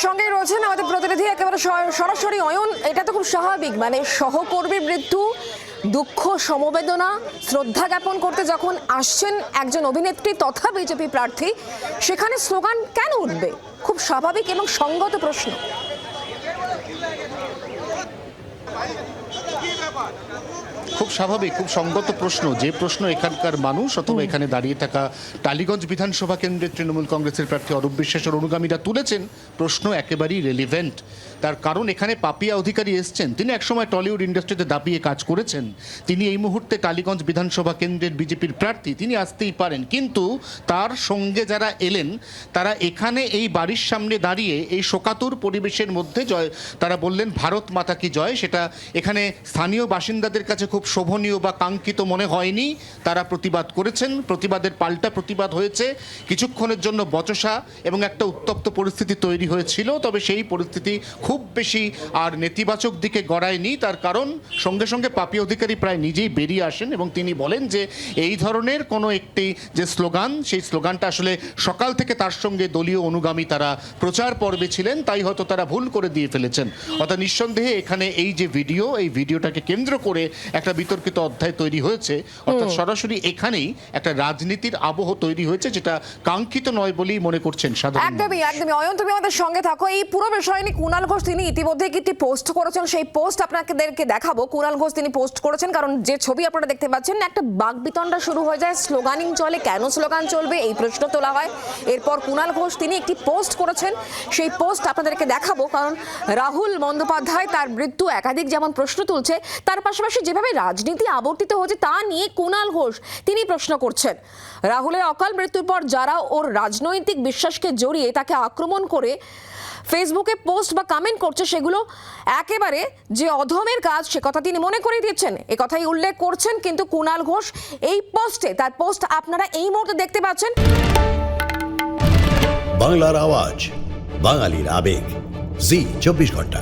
সঙ্গেই রয়েছেন আমাদের প্রতিনিধি একেবারে সরাসরি অয়ন। এটা তো খুব স্বাভাবিক, মানে সহকর্মীর মৃত্যু, দুঃখ সমবেদনা শ্রদ্ধা জ্ঞাপন করতে যখন আসছেন একজন অভিনেত্রী তথা বিজেপি প্রার্থী, সেখানে স্লোগান কেন উঠবে? খুব স্বাভাবিক এবং সঙ্গত প্রশ্ন। খুব স্বাভাবিক, খুব সঙ্গত প্রশ্ন। যে প্রশ্ন এখানকার মানুষ অথবা এখানে দাঁড়িয়ে থাকা টালিগঞ্জ বিধানসভা কেন্দ্রের তৃণমূল কংগ্রেসের প্রার্থী অরূপ বিশ্বাসের অনুগামীরা তুলেছেন, প্রশ্ন একেবারেই রেলিভেন্ট। তার কারণ এখানে পাপিয়া অধিকারী এসছেন, তিনি একসময় টলিউড ইন্ডাস্ট্রিতে দাপিয়ে কাজ করেছেন। তিনি এই মুহূর্তে টালিগঞ্জ বিধানসভা কেন্দ্রের বিজেপির প্রার্থী, তিনি আসতেই পারেন। কিন্তু তার সঙ্গে যারা এলেন তারা এখানে এই বাড়ির সামনে দাঁড়িয়ে এই শোকাতুর পরিবেশের মধ্যে তারা বললেন ভারত মাতা কি জয়। সেটা এখানে স্থানীয় বাসিন্দাদের কাছে খুব শোভনীয় বা কাঙ্ক্ষিত মনে হয়নি। তারা প্রতিবাদ করেছেন, প্রতিবাদের পাল্টা প্রতিবাদ হয়েছে। কিছুক্ষণের জন্য বচসা এবং একটা উত্তপ্ত পরিস্থিতি তৈরি হয়েছিল, তবে সেই পরিস্থিতি খুব বেশি আর নেতিবাচক দিকে গড়ায়নি। তার কারণ সঙ্গে সঙ্গে পাপিয়া অধিকারী প্রায় নিজেই বেরিয়ে আসেন এবং তিনি বলেন যে এই ধরনের কোনো একটি যে স্লোগান, সেই স্লোগানটা আসলে সকাল থেকে তার সঙ্গে দলীয় অনুগামী তারা প্রচার পর্বে ছিলেন, তাই হয়তো তারা ভুল করে দিয়ে ফেলেছেন। অর্থাৎ নিঃসন্দেহে এখানে এই যে ভিডিও, এই ভিডিওটাকে কেন্দ্র করে একটা বিতর্কিত অধ্যায় তৈরি হয়েছে। অর্থাৎ সরাসরি এখানেই একটা রাজনীতির আবহ তৈরি হয়েছে, যেটা কাঙ্ক্ষিত নয় বলেই মনে করছেন সাধারণ। একদমই একদমই অয়ন, তুমি আমাদের সঙ্গে থাকো। এই পুরো বিষয় নিয়ে কুণাল ঘোষ তিনি ইতিমধ্যে একটি পোস্ট করেছেন, সেই পোস্ট আপনাদেরকে দেখাবো। কুণাল ঘোষ তিনি পোস্ট করেছেন, কারণ যে ছবি আপনারা দেখতে পাচ্ছেন, একটা বাকবিতণ্ডা শুরু হয়ে যায়। স্লোগানিং চলে, কেন স্লোগান চলবে এই প্রশ্ন তোলা হয়। এরপর কুণাল ঘোষ তিনি একটি পোস্ট করেছেন, সেই পোস্ট আপনাদেরকে দেখাবো। কারণ রাহুল বন্দ্যোপাধ্যায় তার মৃত্যু একাধিক যেমন প্রশ্ন তুলছে, তার পাশাপাশি যেভাবে রাজনীতি আবর্তিত হচ্ছে তা নিয়ে কুণাল ঘোষ তিনি প্রশ্ন করছেন। রাহুলের অকাল মৃত্যুর পর যারা ওর রাজনৈতিক বিশ্বাসকে জড়িয়ে তাকে আক্রমণ করে ফেসবুকে পোস্ট বা কমেন্ট করছে, সেগুলো একেবারে যে অধমের কাজ সে কথা তিনি মনে করিয়ে দিচ্ছেন, এ কথাই উল্লেখ করছেন। কিন্তু কুণাল ঘোষ এই পোস্টে, তার পোস্ট আপনারা এই মুহূর্তে দেখতে পাচ্ছেন। বাংলার আওয়াজ, বাঙালির আবেগ, জি 24 ঘন্টা।